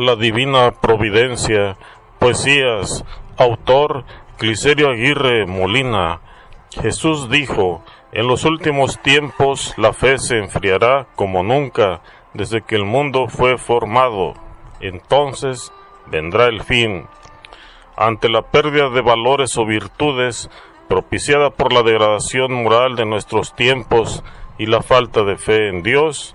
a la divina providencia. Poesías, autor Cliserio Aguirre Molina. Jesús dijo: en los últimos tiempos la fe se enfriará como nunca desde que el mundo fue formado. Entonces vendrá el fin. Ante la pérdida de valores o virtudes propiciada por la degradación moral de nuestros tiempos y la falta de fe en Dios,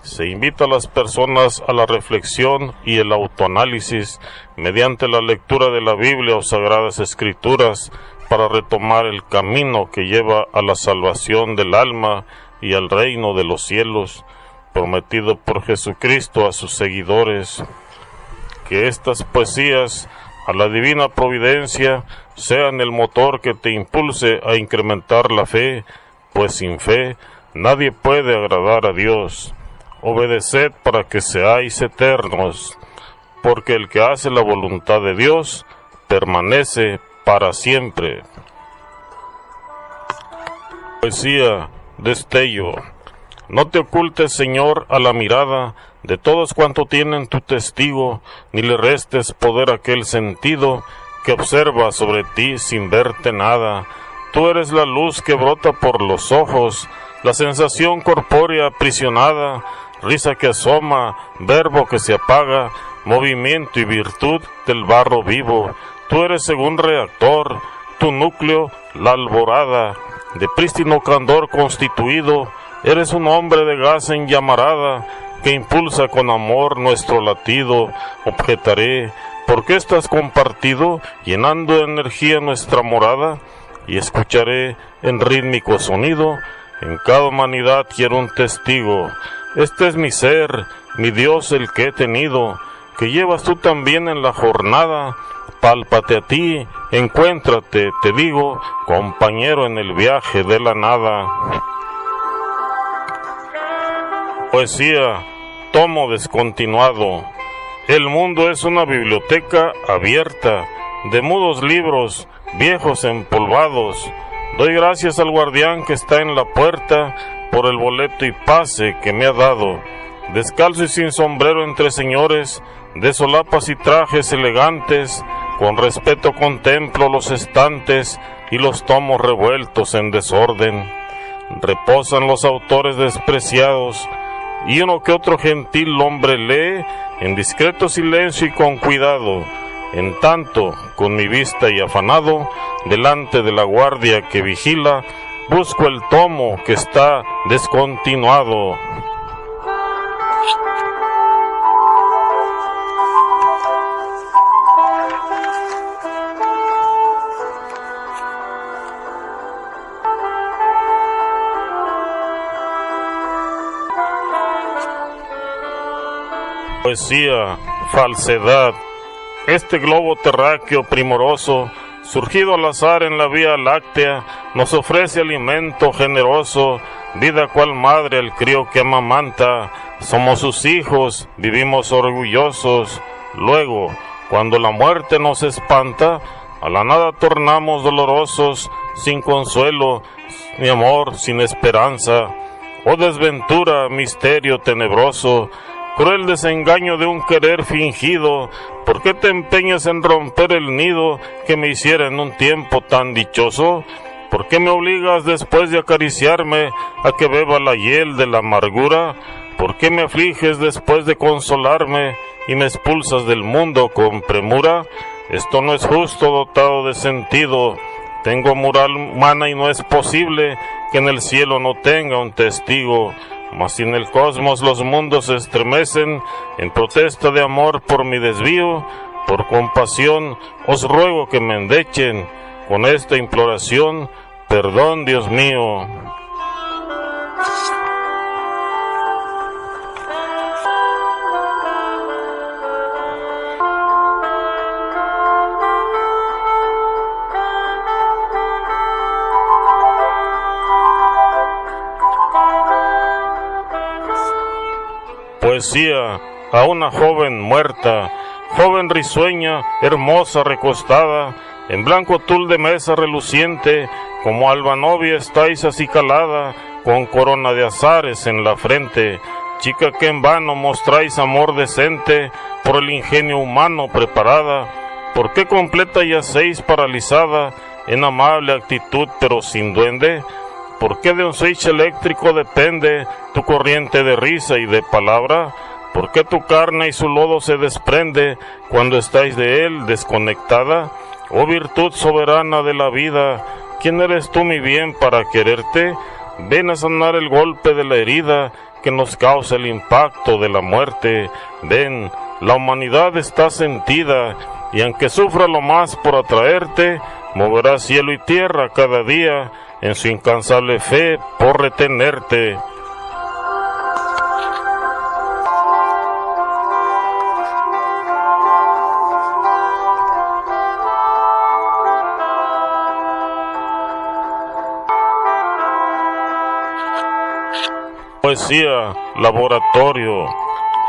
se invita a las personas a la reflexión y el autoanálisis mediante la lectura de la Biblia o Sagradas Escrituras para retomar el camino que lleva a la salvación del alma y al reino de los cielos, prometido por Jesucristo a sus seguidores. Que estas poesías a la divina providencia sean el motor que te impulse a incrementar la fe, pues sin fe nadie puede agradar a Dios. Obedeced para que seáis eternos, porque el que hace la voluntad de Dios permanece para siempre. Poesía, destello. No te ocultes, Señor, a la mirada de todos cuanto tienen tu testigo, ni le restes poder a aquel sentido que observa sobre ti sin verte nada. Tú eres la luz que brota por los ojos, la sensación corpórea aprisionada, risa que asoma, verbo que se apaga, movimiento y virtud del barro vivo. Tú eres según reactor, tu núcleo la alborada, de prístino candor constituido. Eres un hombre de gas en llamarada, que impulsa con amor nuestro latido. Objetaré: ¿por qué estás compartido, llenando de energía nuestra morada? Y escucharé en rítmico sonido: en cada humanidad quiero un testigo. Este es mi ser, mi Dios el que he tenido, que llevas tú también en la jornada. Pálpate a ti, encuéntrate, te digo, compañero en el viaje de la nada. Poesía, tomo descontinuado. El mundo es una biblioteca abierta, de mudos libros, viejos empolvados. Doy gracias al guardián que está en la puerta, por el boleto y pase que me ha dado. Descalzo y sin sombrero entre señores, de solapas y trajes elegantes, con respeto contemplo los estantes y los tomos revueltos en desorden. Reposan los autores despreciados, y uno que otro gentil hombre lee en discreto silencio y con cuidado. En tanto, con mi vista y afanado, delante de la guardia que vigila, busco el tomo que está descontinuado. Poesía, falsedad. Este globo terráqueo primoroso, surgido al azar en la Vía Láctea, nos ofrece alimento generoso, vida cual madre al crío que amamanta. Somos sus hijos, vivimos orgullosos. Luego, cuando la muerte nos espanta, a la nada tornamos dolorosos, sin consuelo, ni amor, sin esperanza. Oh desventura, misterio tenebroso, cruel desengaño de un querer fingido, ¿por qué te empeñas en romper el nido que me hiciera en un tiempo tan dichoso? ¿Por qué me obligas después de acariciarme a que beba la hiel de la amargura? ¿Por qué me afliges después de consolarme y me expulsas del mundo con premura? Esto no es justo dotado de sentido. Tengo moral humana y no es posible que en el cielo no tenga un testigo. Mas si en el cosmos los mundos se estremecen en protesta de amor por mi desvío, por compasión os ruego que me endechen con esta imploración, perdón, Dios mío. Poesía a una joven muerta, joven risueña, hermosa recostada, en blanco tul de mesa reluciente, como alba novia estáis acicalada, con corona de azares en la frente. chica que en vano mostráis amor decente, por el ingenio humano preparada, ¿por qué completa yacéis paralizada, en amable actitud pero sin duende? ¿Por qué de un switch eléctrico depende tu corriente de risa y de palabra? ¿Por qué tu carne y su lodo se desprende cuando estáis de él desconectada? Oh virtud soberana de la vida, ¿quién eres tú, mi bien, para quererte? Ven a sanar el golpe de la herida que nos causa el impacto de la muerte. Ven, la humanidad está sentida, y aunque sufra lo más por atraerte, moverá cielo y tierra cada día en su incansable fe por retenerte. Poesía, laboratorio.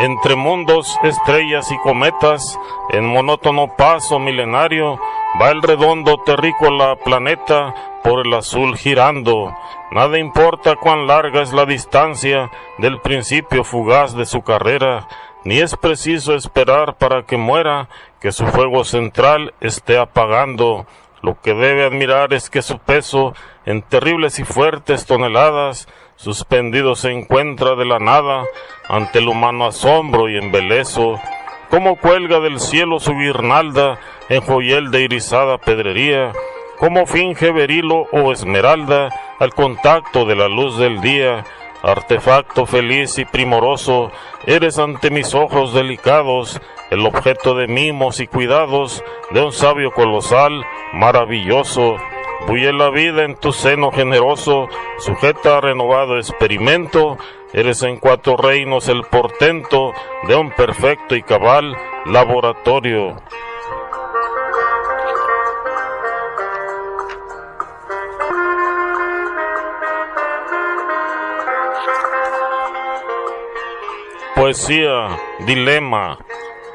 Entre mundos, estrellas y cometas, en monótono paso milenario, va el redondo terrícola planeta por el azul girando. Nada importa cuán larga es la distancia del principio fugaz de su carrera, ni es preciso esperar para que muera, que su fuego central esté apagando. Lo que debe admirar es que su peso, en terribles y fuertes toneladas, suspendido se encuentra de la nada, ante el humano asombro y embeleso. Cómo cuelga del cielo su guirnalda, en joyel de irisada pedrería, cómo finge berilo o esmeralda, al contacto de la luz del día. Artefacto feliz y primoroso, eres ante mis ojos delicados, el objeto de mimos y cuidados, de un sabio colosal, maravilloso. Bulle la vida en tu seno generoso, sujeta a renovado experimento, eres en cuatro reinos el portento de un perfecto y cabal laboratorio. Poesía, dilema.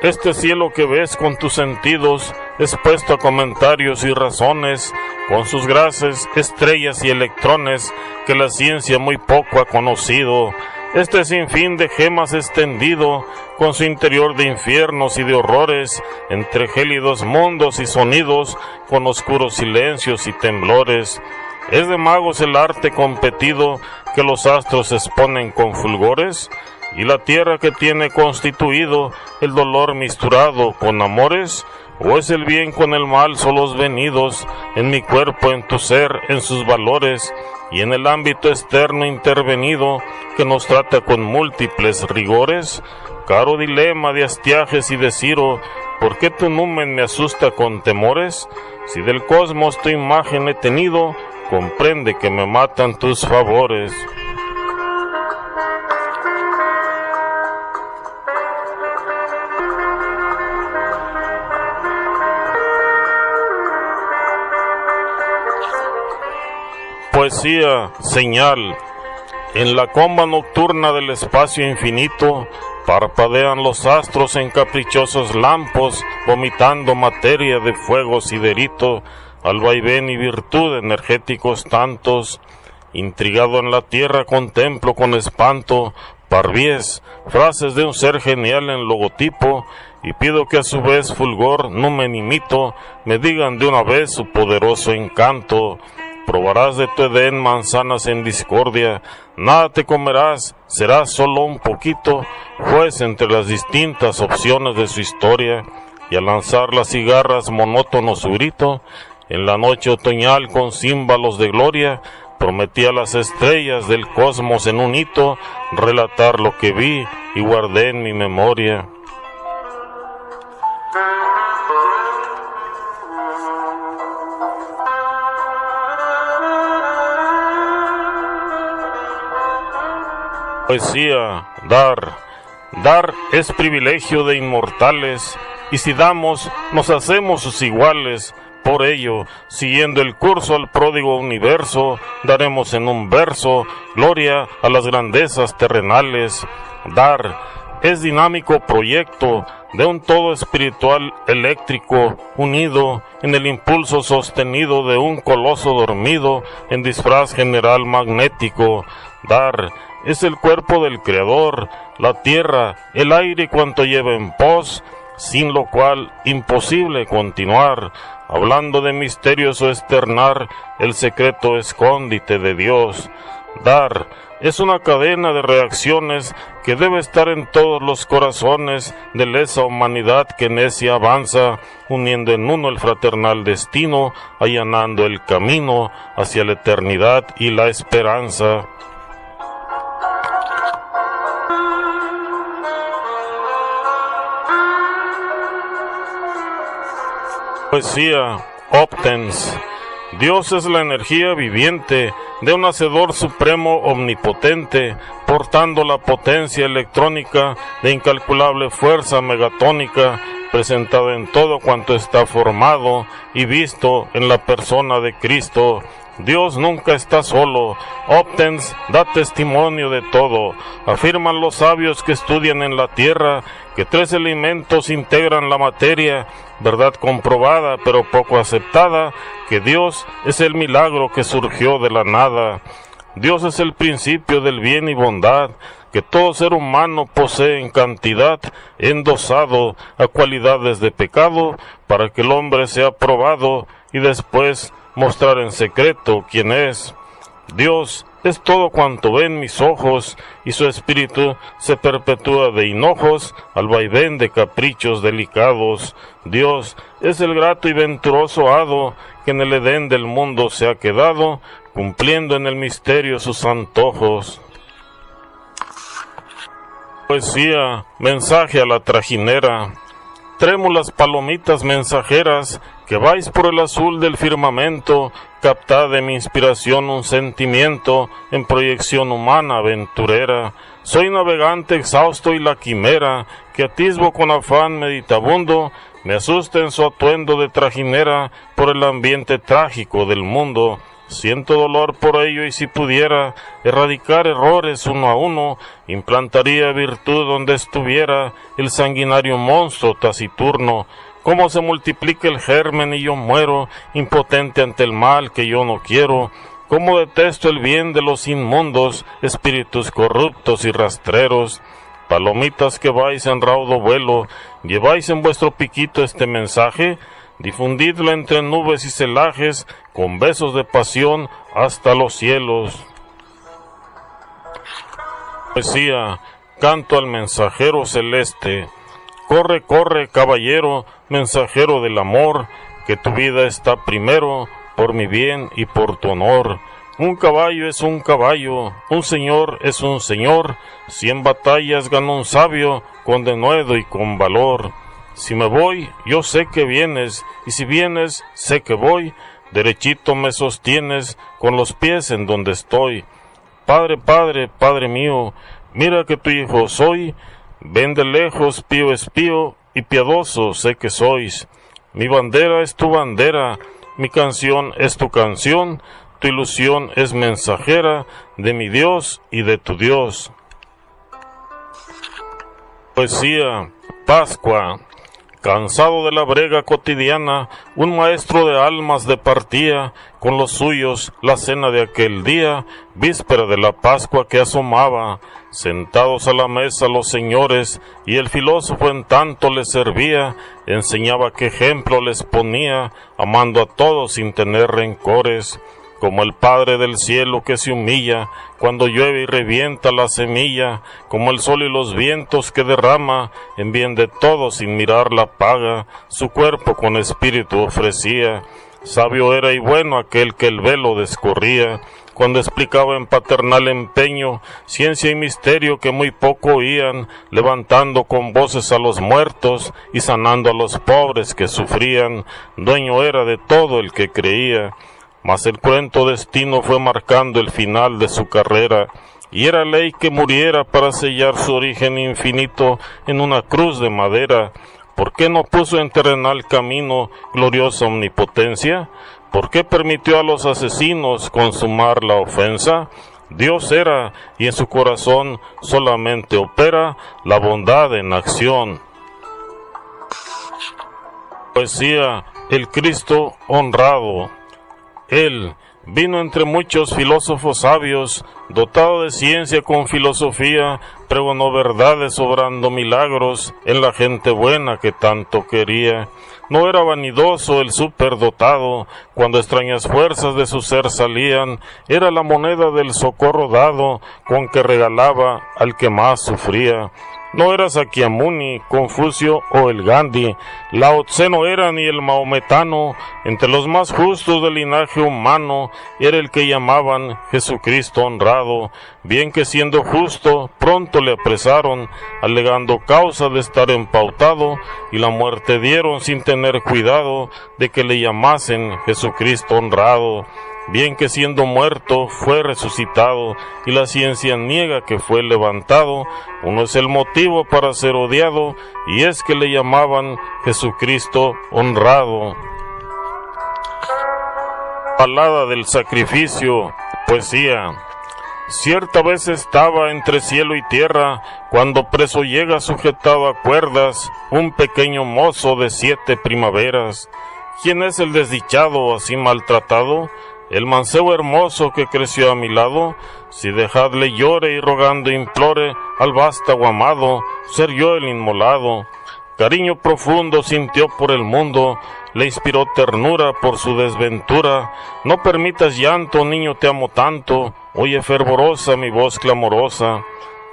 Este cielo que ves con tus sentidos es puesto a comentarios y razones, con sus grases, estrellas y electrones que la ciencia muy poco ha conocido. Este sinfín de gemas extendido, con su interior de infiernos y de horrores, entre gélidos mundos y sonidos, con oscuros silencios y temblores. Es de magos el arte competido, que los astros exponen con fulgores, y la tierra que tiene constituido el dolor misturado con amores. ¿O es el bien con el mal solos venidos, en mi cuerpo, en tu ser, en sus valores, y en el ámbito externo intervenido, que nos trata con múltiples rigores? Caro dilema de Astiages y de Ciro, ¿por qué tu numen me asusta con temores? Si del cosmos tu imagen he tenido, comprende que me matan tus favores. Poesía, señal. En la comba nocturna del espacio infinito, parpadean los astros en caprichosos lampos, vomitando materia de fuego siderito, al vaivén y virtud energéticos tantos. Intrigado en la tierra contemplo con espanto parvies, frases de un ser genial en logotipo, y pido que a su vez fulgor, numen y mito, me digan de una vez su poderoso encanto. Probarás de tu Edén manzanas en discordia, nada te comerás, serás solo un poquito, juez entre las distintas opciones de su historia, y al lanzar las cigarras monótono su grito, en la noche otoñal con címbalos de gloria, prometí a las estrellas del cosmos en un hito, relatar lo que vi y guardé en mi memoria. Poesía, dar. Dar es privilegio de inmortales, y si damos, nos hacemos sus iguales. Por ello, siguiendo el curso al pródigo universo, daremos en un verso gloria a las grandezas terrenales. Dar es dinámico proyecto de un todo espiritual eléctrico unido en el impulso sostenido de un coloso dormido en disfraz general magnético. Dar es el cuerpo del Creador, la tierra, el aire y cuanto lleva en pos, sin lo cual imposible continuar, hablando de misterios o externar el secreto escondite de Dios. Dar es una cadena de reacciones que debe estar en todos los corazones de lesa humanidad que necia avanza, uniendo en uno el fraternal destino, allanando el camino hacia la eternidad y la esperanza. Poesía, Optens. Dios es la energía viviente de un Hacedor supremo omnipotente, portando la potencia electrónica de incalculable fuerza megatónica, presentada en todo cuanto está formado y visto en la persona de Cristo. Dios nunca está solo. Optens da testimonio de todo. Afirman los sabios que estudian en la tierra que 3 elementos integran la materia, verdad comprobada pero poco aceptada, que Dios es el milagro que surgió de la nada. Dios es el principio del bien y bondad, que todo ser humano posee en cantidad, endosado a cualidades de pecado, para que el hombre sea probado y después mostrar en secreto quién es. Dios es todo cuanto ven mis ojos, y su espíritu se perpetúa de hinojos al vaivén de caprichos delicados. Dios es el grato y venturoso hado que en el Edén del mundo se ha quedado, cumpliendo en el misterio sus antojos. Poesía, mensaje a la trajinera. Trémulas palomitas mensajeras, que vais por el azul del firmamento, captad de mi inspiración un sentimiento en proyección humana aventurera. Soy navegante exhausto y la quimera, que atisbo con afán meditabundo, me asusta en su atuendo de trajinera por el ambiente trágico del mundo. Siento dolor por ello, y si pudiera erradicar errores uno a uno, implantaría virtud donde estuviera el sanguinario monstruo taciturno. Cómo se multiplica el germen y yo muero, impotente ante el mal que yo no quiero. Cómo detesto el bien de los inmundos, espíritus corruptos y rastreros. Palomitas que vais en raudo vuelo, ¿lleváis en vuestro piquito este mensaje? Difundidlo entre nubes y celajes, con besos de pasión hasta los cielos. Poesía, canto al mensajero celeste. Corre, corre, caballero, mensajero del amor, que tu vida está primero, por mi bien y por tu honor. Un caballo es un caballo, un señor es un señor, 100 batallas ganó un sabio, con denuedo y con valor. Si me voy, yo sé que vienes, y si vienes, sé que voy, derechito me sostienes, con los pies en donde estoy. Padre, Padre, Padre mío, mira que tu hijo soy, ven de lejos, pío espío, y piadoso sé que sois. Mi bandera es tu bandera, mi canción es tu canción, tu ilusión es mensajera de mi Dios y de tu Dios. Poesía, Pascua. Cansado de la brega cotidiana, un maestro de almas departía con los suyos la cena de aquel día, víspera de la Pascua que asomaba. Sentados a la mesa los señores, y el filósofo en tanto les servía, enseñaba qué ejemplo les ponía, amando a todos sin tener rencores. Como el Padre del cielo que se humilla cuando llueve y revienta la semilla, como el sol y los vientos que derrama en bien de todos sin mirar la paga, su cuerpo con espíritu ofrecía. Sabio era y bueno aquel que el velo descorría, cuando explicaba en paternal empeño ciencia y misterio que muy poco oían, levantando con voces a los muertos y sanando a los pobres que sufrían. Dueño era de todo el que creía. Mas el cruento destino fue marcando el final de su carrera, y era ley que muriera para sellar su origen infinito en una cruz de madera. ¿Por qué no puso en terrenal camino gloriosa omnipotencia? ¿Por qué permitió a los asesinos consumar la ofensa? Dios era, y en su corazón solamente opera la bondad en acción. Poesía, el Cristo honrado. Él vino entre muchos filósofos sabios, dotado de ciencia con filosofía, pregonó verdades obrando milagros en la gente buena que tanto quería. No era vanidoso el superdotado, cuando extrañas fuerzas de su ser salían, era la moneda del socorro dado, con que regalaba al que más sufría. No era Sakyamuni, Confucio o el Gandhi, Lao Tse no era ni el maometano, entre los más justos del linaje humano, era el que llamaban Jesucristo honrado, bien que siendo justo, pronto le apresaron, alegando causa de estar empautado, y la muerte dieron sin tener cuidado de que le llamasen Jesucristo honrado. Bien que siendo muerto fue resucitado, y la ciencia niega que fue levantado, uno es el motivo para ser odiado, y es que le llamaban Jesucristo honrado. Balada del sacrificio, poesía. Cierta vez estaba entre cielo y tierra, cuando preso llega sujetado a cuerdas, un pequeño mozo de 7 primaveras. ¿Quién es el desdichado así maltratado? El mancebo hermoso que creció a mi lado. Si dejadle llore y rogando implore al vástago amado, ser yo el inmolado. Cariño profundo sintió por el mundo, le inspiró ternura por su desventura. No permitas llanto, niño, te amo tanto, oye fervorosa mi voz clamorosa.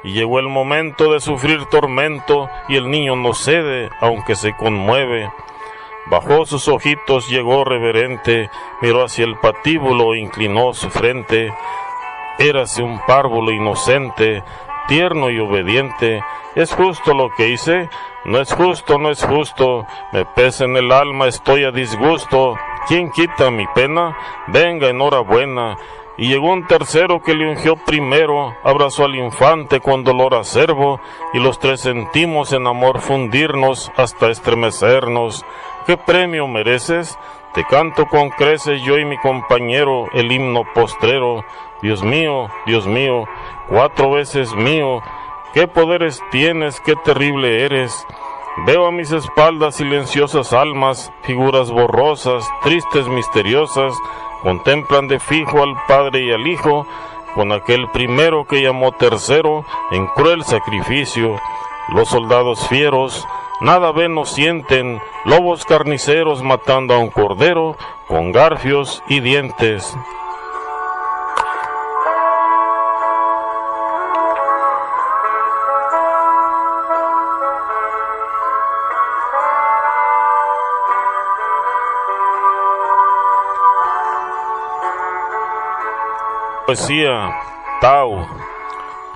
Y llegó el momento de sufrir tormento, y el niño no cede, aunque se conmueve. Bajó sus ojitos, llegó reverente, miró hacia el patíbulo, inclinó su frente. Érase un párvulo inocente, tierno y obediente. ¿Es justo lo que hice? No es justo, no es justo. Me pesa en el alma, estoy a disgusto. ¿Quién quita mi pena? Venga, enhorabuena. Y llegó un tercero que le ungió primero, abrazó al infante con dolor acervo, y los 3 sentimos en amor fundirnos hasta estremecernos. ¿Qué premio mereces? Te canto con creces yo y mi compañero el himno postrero. Dios mío, 4 veces mío, ¿qué poderes tienes? ¿Qué terrible eres? Veo a mis espaldas silenciosas almas, figuras borrosas, tristes, misteriosas, contemplan de fijo al Padre y al Hijo, con aquel primero que llamó tercero en cruel sacrificio. Los soldados fieros nada ven o sienten, lobos carniceros matando a un cordero con garfios y dientes. Poesía, Tao.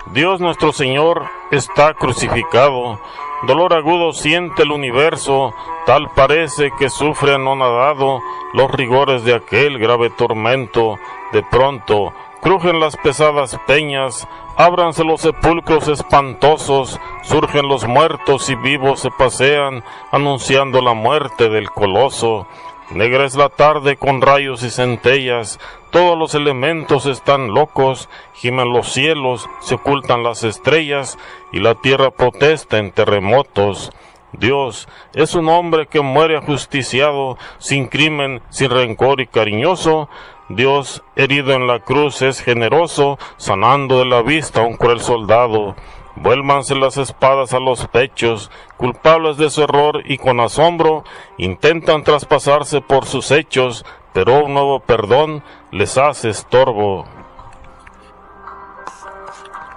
Dios nuestro Señor está crucificado, dolor agudo siente el universo, tal parece que sufre anonadado los rigores de aquel grave tormento. De pronto crujen las pesadas peñas, ábranse los sepulcros espantosos, surgen los muertos y vivos se pasean, anunciando la muerte del coloso. Negra es la tarde con rayos y centellas, todos los elementos están locos, gimen los cielos, se ocultan las estrellas, y la tierra protesta en terremotos. Dios es un hombre que muere ajusticiado, sin crimen, sin rencor y cariñoso. Dios, herido en la cruz, es generoso, sanando de la vista a un cruel soldado. Vuélvanse las espadas a los pechos, culpables de su error y con asombro, intentan traspasarse por sus hechos, pero un nuevo perdón les hace estorbo.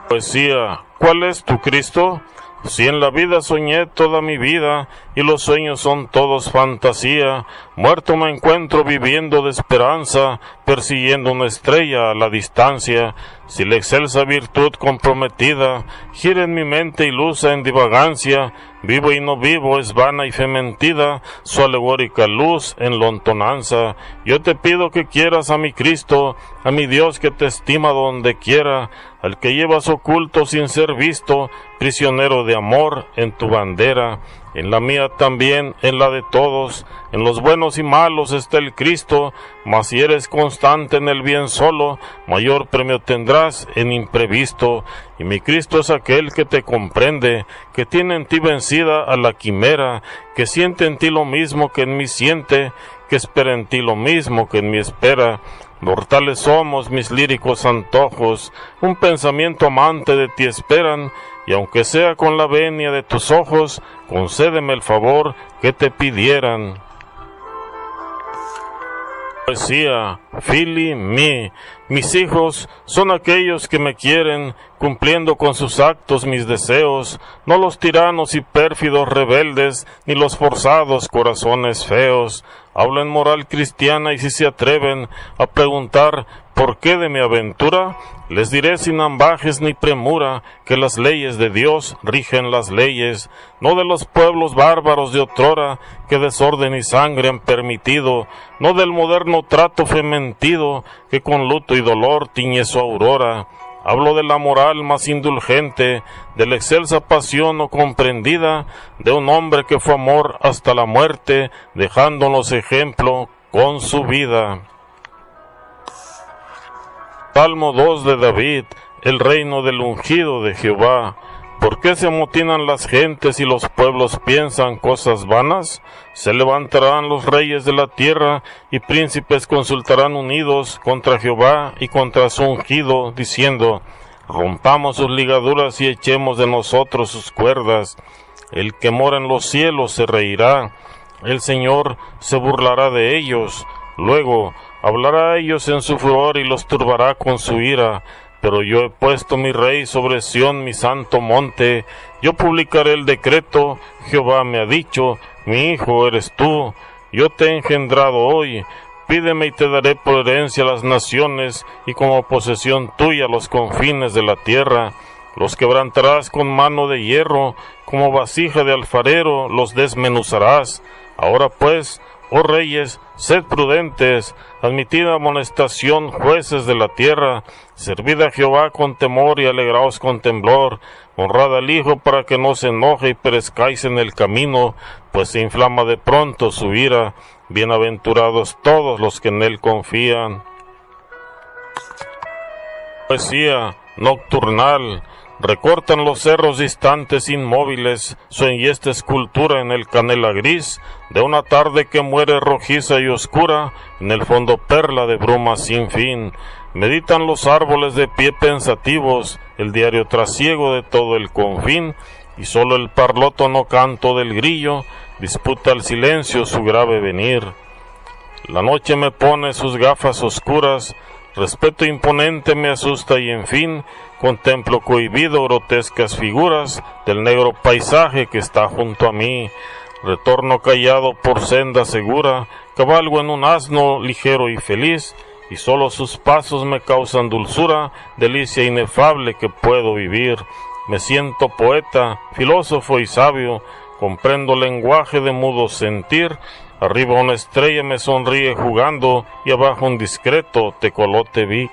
Poesía, ¿cuál es tu Cristo? Si en la vida soñé toda mi vida, y los sueños son todos fantasía, muerto me encuentro viviendo de esperanza, persiguiendo una estrella a la distancia. Si la excelsa virtud comprometida gira en mi mente y luza en divagancia, vivo y no vivo es vana y fe mentida, su alegórica luz en lontananza. Yo te pido que quieras a mi Cristo, a mi Dios que te estima donde quiera, al que llevas oculto sin ser visto, prisionero de amor en tu bandera. en la mía también, en la de todos, en los buenos y malos está el Cristo, mas si eres constante en el bien solo, mayor premio tendrás en imprevisto. Y mi Cristo es aquel que te comprende, que tiene en ti vencida a la quimera, que siente en ti lo mismo que en mí siente, que espera en ti lo mismo que en mí espera. Mortales somos mis líricos antojos, un pensamiento amante de ti esperan, y aunque sea con la venia de tus ojos, concédeme el favor que te pidieran. Poesía, fili mi, mis hijos son aquellos que me quieren, cumpliendo con sus actos mis deseos, no los tiranos y pérfidos rebeldes, ni los forzados corazones feos. Hablan moral cristiana y si se atreven a preguntar ¿por qué de mi aventura? Les diré sin ambajes ni premura que las leyes de Dios rigen las leyes, no de los pueblos bárbaros de otrora que desorden y sangre han permitido, no del moderno trato fementido que con luto y dolor tiñe su aurora. Hablo de la moral más indulgente, de la excelsa pasión no comprendida, de un hombre que fue amor hasta la muerte, dejándonos ejemplo con su vida. Salmo 2 de David, el reino del ungido de Jehová. ¿Por qué se amotinan las gentes y los pueblos piensan cosas vanas? Se levantarán los reyes de la tierra y príncipes consultarán unidos contra Jehová y contra su ungido, diciendo, rompamos sus ligaduras y echemos de nosotros sus cuerdas. El que mora en los cielos se reirá, el Señor se burlará de ellos. Luego hablará a ellos en su furor y los turbará con su ira. Pero yo he puesto mi rey sobre Sión, mi santo monte. Yo publicaré el decreto. Jehová me ha dicho, mi hijo eres tú. Yo te he engendrado hoy. Pídeme y te daré por herencia las naciones, y como posesión tuya los confines de la tierra. Los quebrantarás con mano de hierro, como vasija de alfarero los desmenuzarás. Ahora pues, oh reyes, sed prudentes, admitid amonestación, jueces de la tierra, servid a Jehová con temor y alegraos con temblor, honrad al Hijo para que no se enoje y perezcáis en el camino, pues se inflama de pronto su ira. Bienaventurados todos los que en él confían. Poesía nocturnal. Recortan los cerros distantes inmóviles su enhiesta escultura en el canela gris de una tarde que muere rojiza y oscura, en el fondo perla de bruma sin fin. Meditan los árboles de pie pensativos, el diario trasiego de todo el confín, y solo el parlótono canto del grillo disputa el silencio su grave venir. La noche me pone sus gafas oscuras, respeto imponente me asusta y en fin, contemplo cohibido grotescas figuras del negro paisaje que está junto a mí. Retorno callado por senda segura, cabalgo en un asno ligero y feliz, y solo sus pasos me causan dulzura, delicia inefable que puedo vivir. Me siento poeta, filósofo y sabio, comprendo lenguaje de mudo sentir. Arriba una estrella me sonríe jugando, y abajo un discreto tecolote vi.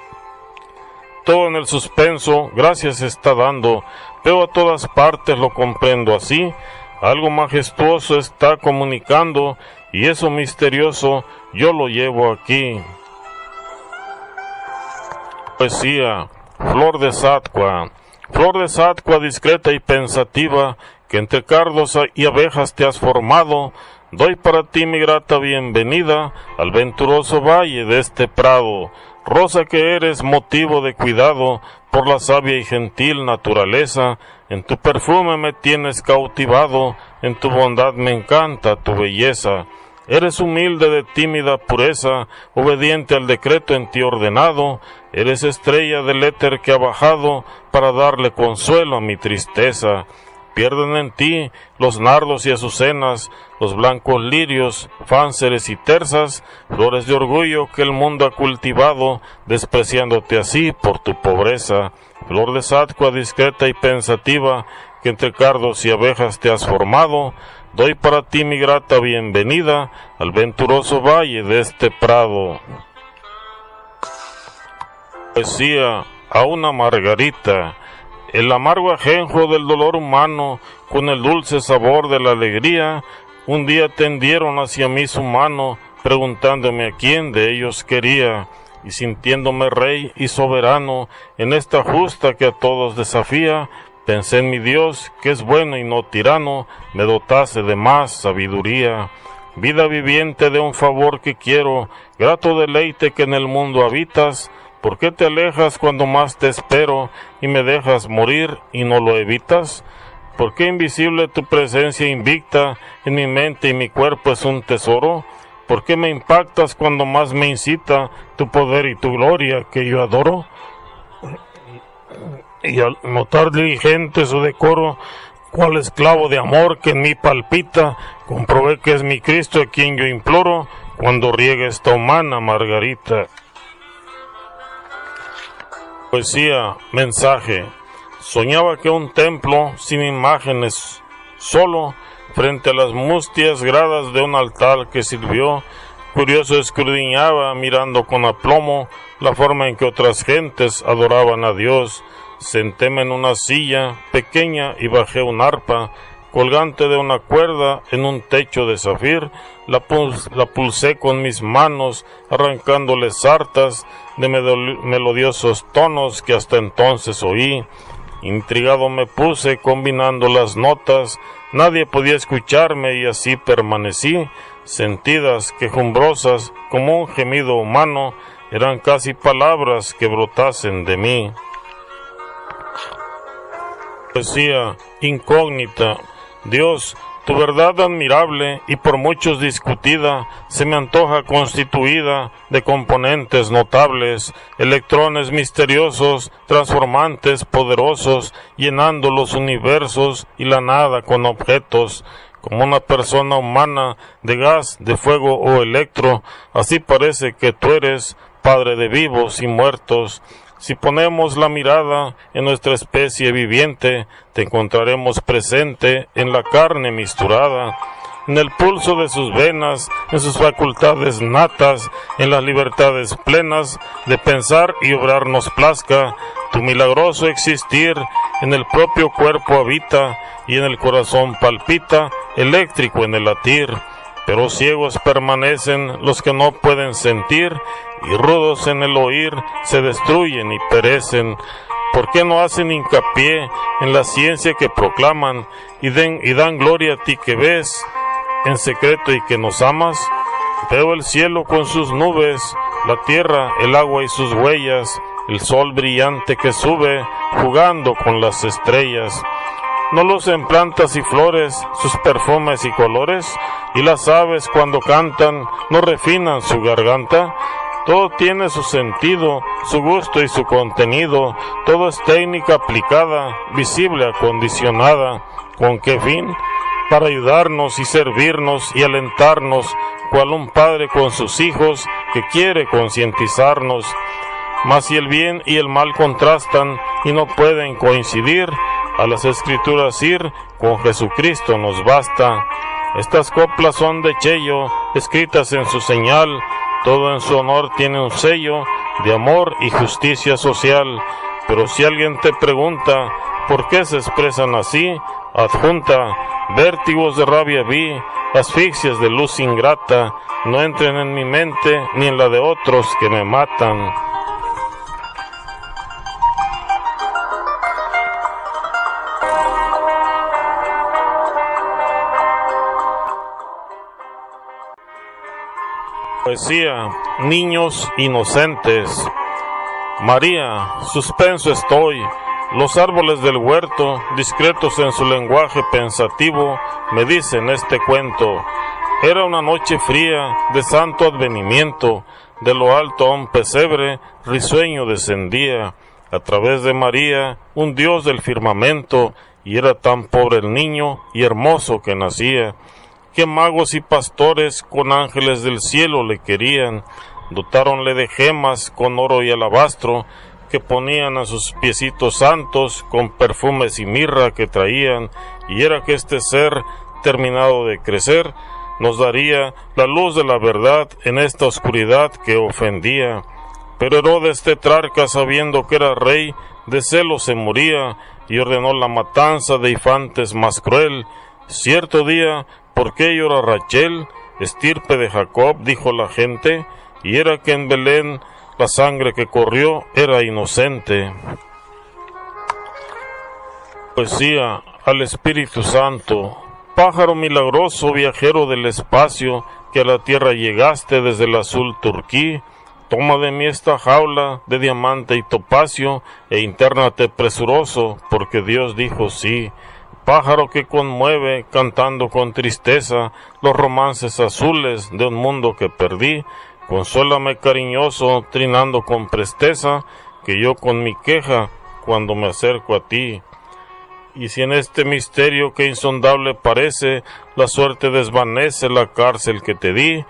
Todo en el suspenso, gracias está dando, veo a todas partes, lo comprendo así. Algo majestuoso está comunicando, y eso misterioso yo lo llevo aquí. Poesía, flor de Satcua. Flor de Satcua discreta y pensativa, que entre cardos y abejas te has formado, doy para ti mi grata bienvenida al venturoso valle de este prado. Rosa que eres motivo de cuidado por la sabia y gentil naturaleza, en tu perfume me tienes cautivado, en tu bondad me encanta tu belleza. Eres humilde de tímida pureza, obediente al decreto en ti ordenado, eres estrella del éter que ha bajado para darle consuelo a mi tristeza. Pierden en ti los nardos y azucenas, los blancos lirios, fánceres y tersas, flores de orgullo que el mundo ha cultivado, despreciándote así por tu pobreza. Flor de Satcua discreta y pensativa, que entre cardos y abejas te has formado, doy para ti mi grata bienvenida al venturoso valle de este prado. Poesía a una margarita. El amargo ajenjo del dolor humano, con el dulce sabor de la alegría, un día tendieron hacia mí su mano, preguntándome a quién de ellos quería, y sintiéndome rey y soberano, en esta justa que a todos desafía, pensé en mi Dios, que es bueno y no tirano, me dotase de más sabiduría. Vida viviente de un favor que quiero, grato deleite que en el mundo habitas, ¿por qué te alejas cuando más te espero y me dejas morir y no lo evitas? ¿Por qué invisible tu presencia invicta en mi mente y mi cuerpo es un tesoro? ¿Por qué me impactas cuando más me incita tu poder y tu gloria que yo adoro? Y al notar diligente su decoro, cual esclavo de amor que en mí palpita, comprobé que es mi Cristo a quien yo imploro, cuando riegue esta humana margarita. Poesía, mensaje. Soñaba que un templo sin imágenes, solo frente a las mustias gradas de un altar que sirvió, curioso escudriñaba mirando con aplomo la forma en que otras gentes adoraban a Dios. Sentéme en una silla pequeña y bajé un arpa colgante de una cuerda en un techo de zafir, la pulsé con mis manos, arrancándole sartas de melodiosos tonos que hasta entonces oí. Intrigado me puse combinando las notas, nadie podía escucharme y así permanecí, sentidas, quejumbrosas, como un gemido humano, eran casi palabras que brotasen de mí. Poesía, incógnita. Dios, tu verdad admirable y por muchos discutida, se me antoja constituida de componentes notables, electrones misteriosos, transformantes poderosos, llenando los universos y la nada con objetos, como una persona humana de gas, de fuego o electro, así parece que tú eres, Padre de vivos y muertos. Si ponemos la mirada en nuestra especie viviente, te encontraremos presente en la carne misturada, en el pulso de sus venas, en sus facultades natas, en las libertades plenas de pensar y obrar nos plazca. Tu milagroso existir en el propio cuerpo habita y en el corazón palpita, eléctrico en el latir. Pero ciegos permanecen los que no pueden sentir, y rudos en el oír se destruyen y perecen. ¿Por qué no hacen hincapié en la ciencia que proclaman y dan gloria a ti que ves en secreto y que nos amas? Veo el cielo con sus nubes, la tierra, el agua y sus huellas, el sol brillante que sube jugando con las estrellas. ¿No lucen plantas y flores sus perfumes y colores? Y las aves cuando cantan no refinan su garganta. Todo tiene su sentido, su gusto y su contenido. Todo es técnica aplicada, visible, acondicionada. ¿Con qué fin? Para ayudarnos y servirnos y alentarnos, cual un padre con sus hijos que quiere concientizarnos. Mas si el bien y el mal contrastan y no pueden coincidir, a las escrituras ir, con Jesucristo nos basta. Estas coplas son de Chello, escritas en su señal, todo en su honor tiene un sello de amor y justicia social. Pero si alguien te pregunta por qué se expresan así, adjunta, vértigos de rabia vi, asfixias de luz ingrata, no entren en mi mente ni en la de otros que me matan. Poesía, niños inocentes. María, suspenso estoy. Los árboles del huerto, discretos en su lenguaje pensativo, me dicen este cuento. Era una noche fría de santo advenimiento, de lo alto a un pesebre risueño descendía, a través de María, un Dios del firmamento, y era tan pobre el niño y hermoso que nacía, que magos y pastores con ángeles del cielo le querían, dotáronle de gemas con oro y alabastro, que ponían a sus piecitos santos con perfumes y mirra que traían, y era que este ser, terminado de crecer, nos daría la luz de la verdad en esta oscuridad que ofendía. Pero Herodes tetrarca, sabiendo que era rey, de celo se moría, y ordenó la matanza de infantes más cruel. Cierto día, ¿por qué llora Rachel? Estirpe de Jacob, dijo la gente, y era que en Belén la sangre que corrió era inocente. Poesía al Espíritu Santo. Pájaro milagroso, viajero del espacio, que a la tierra llegaste desde el azul turquí, toma de mí esta jaula de diamante y topacio, e intérnate presuroso, porque Dios dijo sí. Pájaro que conmueve, cantando con tristeza, los romances azules de un mundo que perdí, consuélame cariñoso, trinando con presteza, que yo con mi queja, cuando me acerco a ti. Y si en este misterio que insondable parece, la suerte desvanece la cárcel que te di,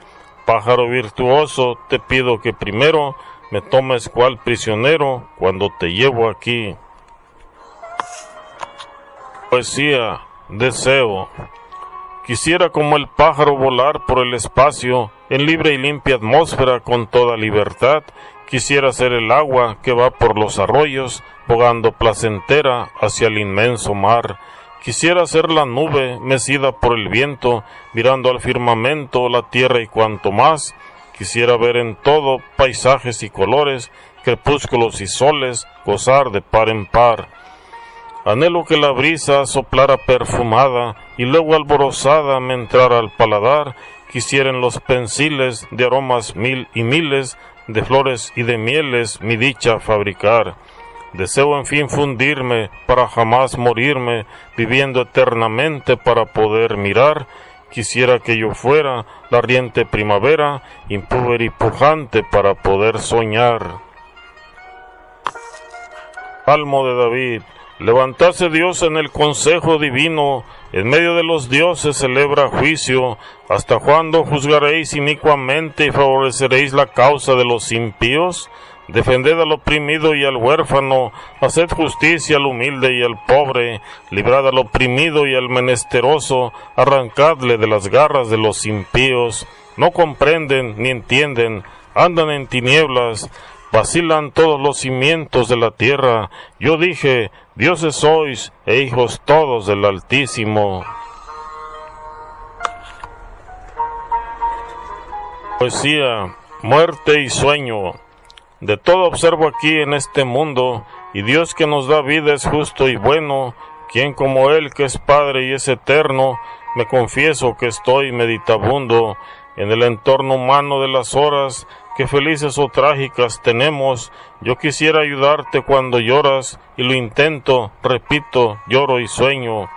pájaro virtuoso, te pido que primero me tomes cual prisionero cuando te llevo aquí. Poesía, deseo. Quisiera como el pájaro volar por el espacio, en libre y limpia atmósfera con toda libertad. Quisiera ser el agua que va por los arroyos, bogando placentera hacia el inmenso mar. Quisiera ser la nube mecida por el viento, mirando al firmamento, la tierra y cuanto más. Quisiera ver en todo paisajes y colores, crepúsculos y soles, gozar de par en par. Anhelo que la brisa soplara perfumada y luego alborozada me entrara al paladar. Quisiera en los pensiles de aromas mil y miles, de flores y de mieles mi dicha fabricar. Deseo en fin fundirme para jamás morirme, viviendo eternamente para poder mirar. Quisiera que yo fuera la ardiente primavera, impúber y pujante para poder soñar. Salmo de David. Levantase Dios en el consejo divino, en medio de los dioses celebra juicio. ¿Hasta cuándo juzgaréis inicuamente y favoreceréis la causa de los impíos? Defended al oprimido y al huérfano, haced justicia al humilde y al pobre, librad al oprimido y al menesteroso, arrancadle de las garras de los impíos. No comprenden ni entienden, andan en tinieblas, vacilan todos los cimientos de la tierra. Yo dije, dioses sois, e hijos todos del Altísimo. Poesía, muerte y sueño. De todo observo aquí en este mundo, y Dios que nos da vida es justo y bueno. Quien como Él, que es Padre y es eterno, me confieso que estoy meditabundo en el entorno humano de las horas, que felices o trágicas tenemos. Yo quisiera ayudarte cuando lloras, y lo intento, repito, lloro y sueño.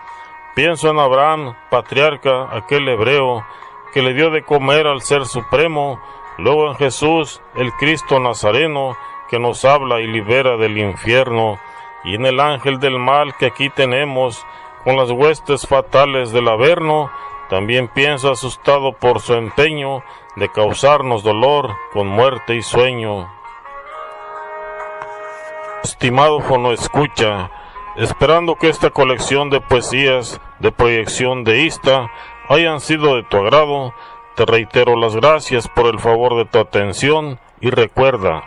Pienso en Abraham, patriarca, aquel hebreo, que le dio de comer al Ser Supremo, luego en Jesús, el Cristo Nazareno, que nos habla y libera del infierno, y en el ángel del mal que aquí tenemos, con las huestes fatales del Averno. También pienso asustado por su empeño de causarnos dolor con muerte y sueño. Estimado fonoescucha, esperando que esta colección de poesías de proyección deísta hayan sido de tu agrado, te reitero las gracias por el favor de tu atención y recuerda,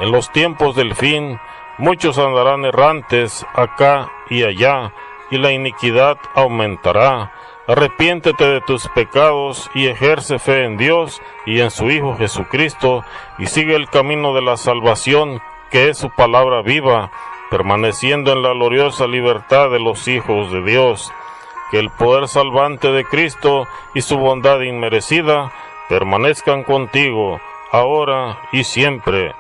en los tiempos del fin, muchos andarán errantes acá y allá, y la iniquidad aumentará. Arrepiéntete de tus pecados y ejerce fe en Dios y en su Hijo Jesucristo, y sigue el camino de la salvación, que es su palabra viva, permaneciendo en la gloriosa libertad de los hijos de Dios. Que el poder salvante de Cristo y su bondad inmerecida permanezcan contigo, ahora y siempre.